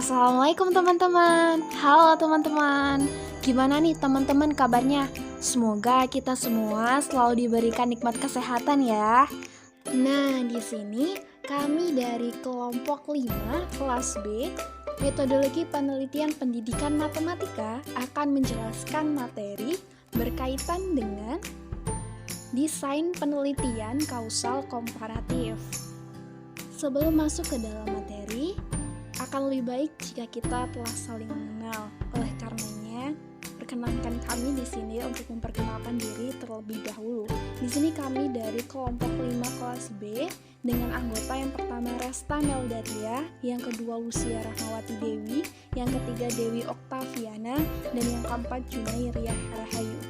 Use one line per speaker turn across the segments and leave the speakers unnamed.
Assalamualaikum teman-teman. Halo teman-teman. Gimana nih teman-teman kabarnya? Semoga kita semua selalu diberikan nikmat kesehatan ya. Nah, di sini kami dari kelompok 5 kelas B Metodologi Penelitian Pendidikan Matematika akan menjelaskan materi berkaitan dengan desain penelitian kausal komparatif. Sebelum masuk ke dalam materi, akan lebih baik jika kita telah saling mengenal. Oleh karenanya, perkenankan kami di sini untuk memperkenalkan diri terlebih dahulu. Di sini kami dari kelompok 5 kelas B dengan anggota yang pertama Resta Meldaria, yang kedua Lucia Rahmawati Dewi, yang ketiga Dewi Oktaviana, dan yang keempat Junairiah Rahayu.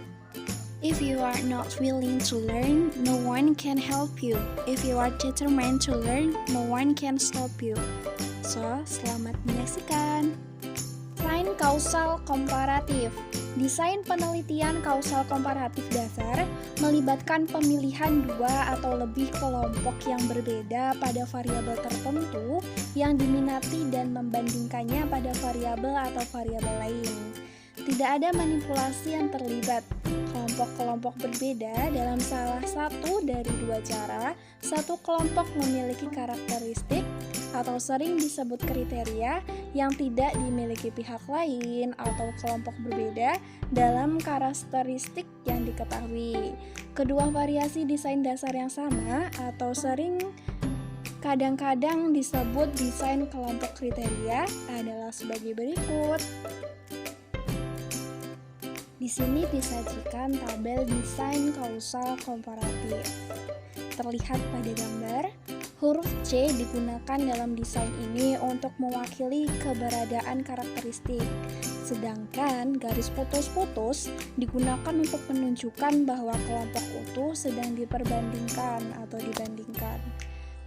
If you are not willing to learn, no one can help you. If you are determined to learn, no one can stop you. So, selamat menyaksikan. Desain kausal komparatif. Desain penelitian kausal komparatif dasar melibatkan pemilihan dua atau lebih kelompok yang berbeda pada variabel tertentu yang diminati dan membandingkannya pada variabel atau variabel lain. Tidak ada manipulasi yang terlibat. Kelompok-kelompok berbeda dalam salah satu dari dua cara. Satu kelompok memiliki karakteristik atau sering disebut kriteria yang tidak dimiliki pihak lain, atau kelompok berbeda dalam karakteristik yang diketahui. Kedua variasi desain dasar yang sama atau sering kadang-kadang disebut desain kelompok kriteria adalah sebagai berikut. Di sini disajikan tabel desain kausal komparatif. Terlihat pada gambar, huruf C digunakan dalam desain ini untuk mewakili keberadaan karakteristik, sedangkan garis putus-putus digunakan untuk menunjukkan bahwa kelompok utuh sedang diperbandingkan atau dibandingkan.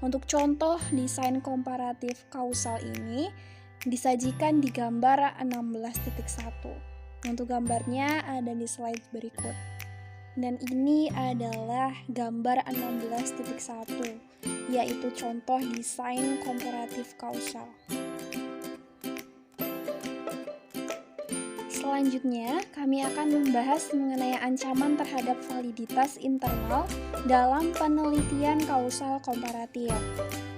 Untuk contoh desain komparatif kausal ini disajikan di gambar 16.1. Untuk gambarnya ada di slide berikut. Dan ini adalah gambar 16.1, yaitu contoh desain komparatif kausal. Selanjutnya, kami akan membahas mengenai ancaman terhadap validitas internal dalam penelitian kausal komparatif.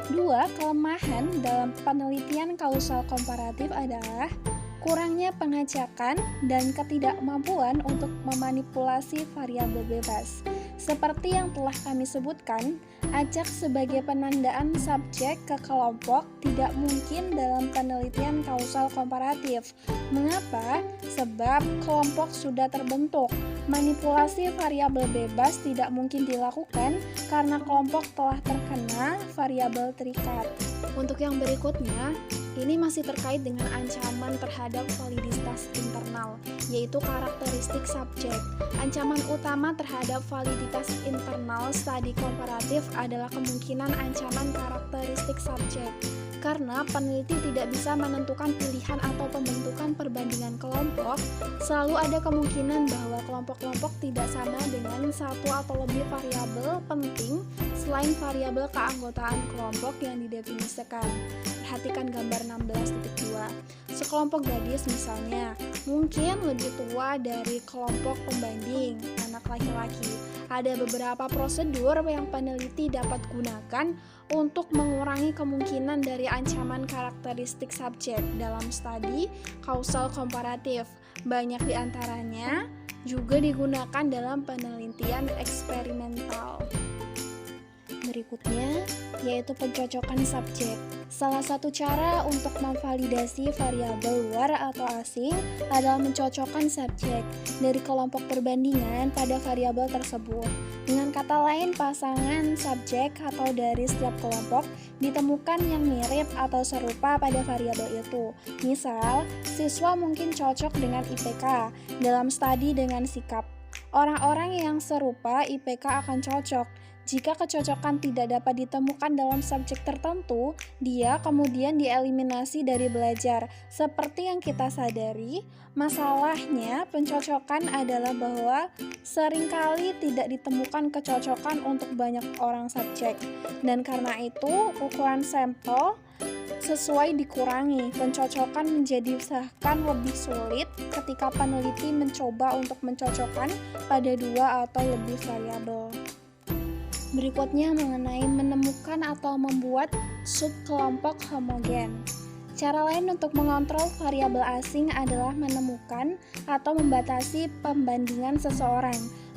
Dua kelemahan dalam penelitian kausal komparatif adalah kurangnya pengajakan dan ketidakmampuan untuk memanipulasi variabel bebas. Seperti yang telah kami sebutkan, ajak sebagai penandaan subjek ke kelompok tidak mungkin dalam penelitian kausal komparatif. Mengapa? Sebab kelompok sudah terbentuk. Manipulasi variabel bebas tidak mungkin dilakukan karena kelompok telah terkena variabel terikat. Untuk yang berikutnya, ini masih terkait dengan ancaman terhadap validitas internal, yaitu karakteristik subjek. Ancaman utama terhadap validitas internal studi komparatif adalah kemungkinan ancaman karakteristik subjek. Karena peneliti tidak bisa menentukan pilihan atau pembentukan perbandingan kelompok, selalu ada kemungkinan bahwa kelompok-kelompok tidak sama dengan satu atau lebih variabel penting selain variabel keanggotaan kelompok yang didefinisikan. Perhatikan gambar 16.2. Sekelompok gadis misalnya, mungkin lebih tua dari kelompok pembanding, anak laki-laki. Ada beberapa prosedur yang peneliti dapat gunakan untuk mengurangi kemungkinan dari ancaman karakteristik subjek dalam studi kausal komparatif. Banyak di antaranya juga digunakan dalam penelitian eksperimental. Berikutnya, yaitu pencocokan subjek. Salah satu cara untuk memvalidasi variabel luar atau asing adalah mencocokkan subjek dari kelompok perbandingan pada variabel tersebut. Dengan kata lain, pasangan subjek atau dari setiap kelompok ditemukan yang mirip atau serupa pada variabel itu. Misal, siswa mungkin cocok dengan IPK dalam studi dengan sikap. Orang-orang yang serupa IPK akan cocok. Jika kecocokan tidak dapat ditemukan dalam subjek tertentu, dia kemudian dieliminasi dari belajar. Seperti yang kita sadari, masalahnya pencocokan adalah bahwa seringkali tidak ditemukan kecocokan untuk banyak orang subjek. Dan karena itu, ukuran sampel sesuai dikurangi. Pencocokan menjadi usahakan lebih sulit ketika peneliti mencoba untuk mencocokkan pada dua atau lebih variabel. Berikutnya mengenai menemukan atau membuat subkelompok homogen. Cara lain untuk mengontrol variabel asing adalah menemukan atau membatasi pembandingan seseorang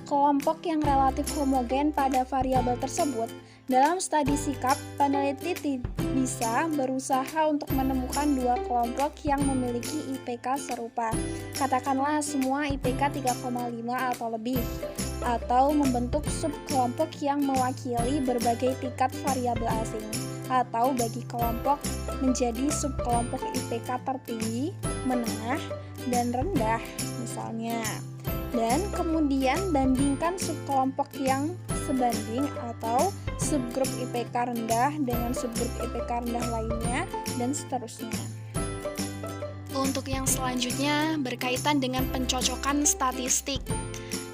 kelompok yang relatif homogen pada variabel tersebut. Dalam studi sikap, peneliti bisa berusaha untuk menemukan dua kelompok yang memiliki IPK serupa. Katakanlah semua IPK 3,5 atau lebih, atau membentuk subkelompok yang mewakili berbagai tingkat variabel asing, atau bagi kelompok menjadi subkelompok IPK tertinggi, menengah, dan rendah misalnya. Dan kemudian bandingkan subkelompok yang sebanding atau subgrup IPK rendah dengan subgrup IPK rendah lainnya, dan seterusnya. Untuk yang selanjutnya berkaitan dengan pencocokan statistik.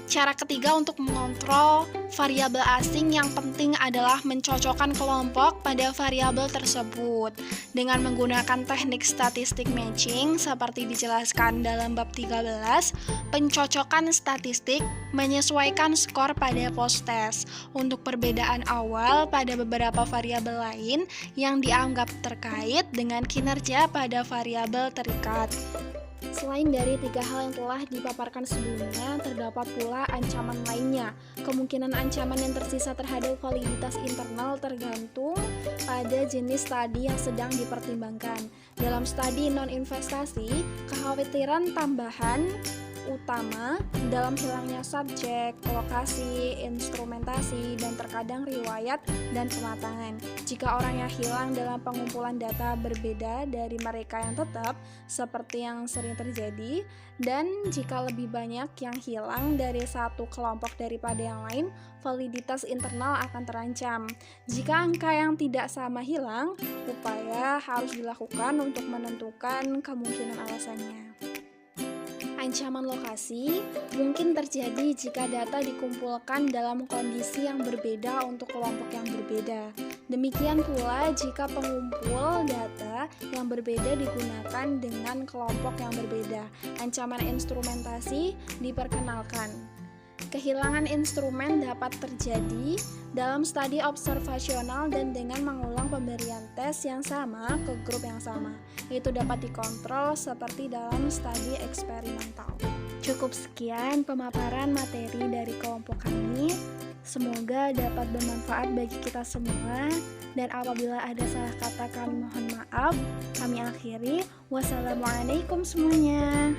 Cara ketiga untuk mengontrol variabel asing yang penting adalah mencocokkan kelompok pada variabel tersebut dengan menggunakan teknik statistik matching seperti dijelaskan dalam bab 13. Pencocokan statistik menyesuaikan skor pada post-test untuk perbedaan awal pada beberapa variabel lain yang dianggap terkait dengan kinerja pada variabel terikat. Selain dari tiga hal yang telah dipaparkan sebelumnya, terdapat pula ancaman lainnya. Kemungkinan ancaman yang tersisa terhadap validitas internal tergantung pada jenis studi yang sedang dipertimbangkan. Dalam studi non-investasi, kekhawatiran tambahan utama dalam hilangnya subjek, lokasi, instrumentasi, dan terkadang riwayat dan pematangan. Jika orang yang hilang dalam pengumpulan data berbeda dari mereka yang tetap, seperti yang sering terjadi, dan jika lebih banyak yang hilang dari satu kelompok daripada yang lain, validitas internal akan terancam. Jika angka yang tidak sama hilang, upaya harus dilakukan untuk menentukan kemungkinan alasannya. Ancaman lokasi mungkin terjadi jika data dikumpulkan dalam kondisi yang berbeda untuk kelompok yang berbeda. Demikian pula jika pengumpul data yang berbeda digunakan dengan kelompok yang berbeda. Ancaman instrumentasi diperkenalkan. Kehilangan instrumen dapat terjadi dalam studi observasional dan dengan mengulang pemberian tes yang sama ke grup yang sama. Itu dapat dikontrol seperti dalam studi eksperimental. Cukup sekian pemaparan materi dari kelompok kami. Semoga dapat bermanfaat bagi kita semua. Dan apabila ada salah kata kami mohon maaf. Kami akhiri. Wassalamualaikum semuanya.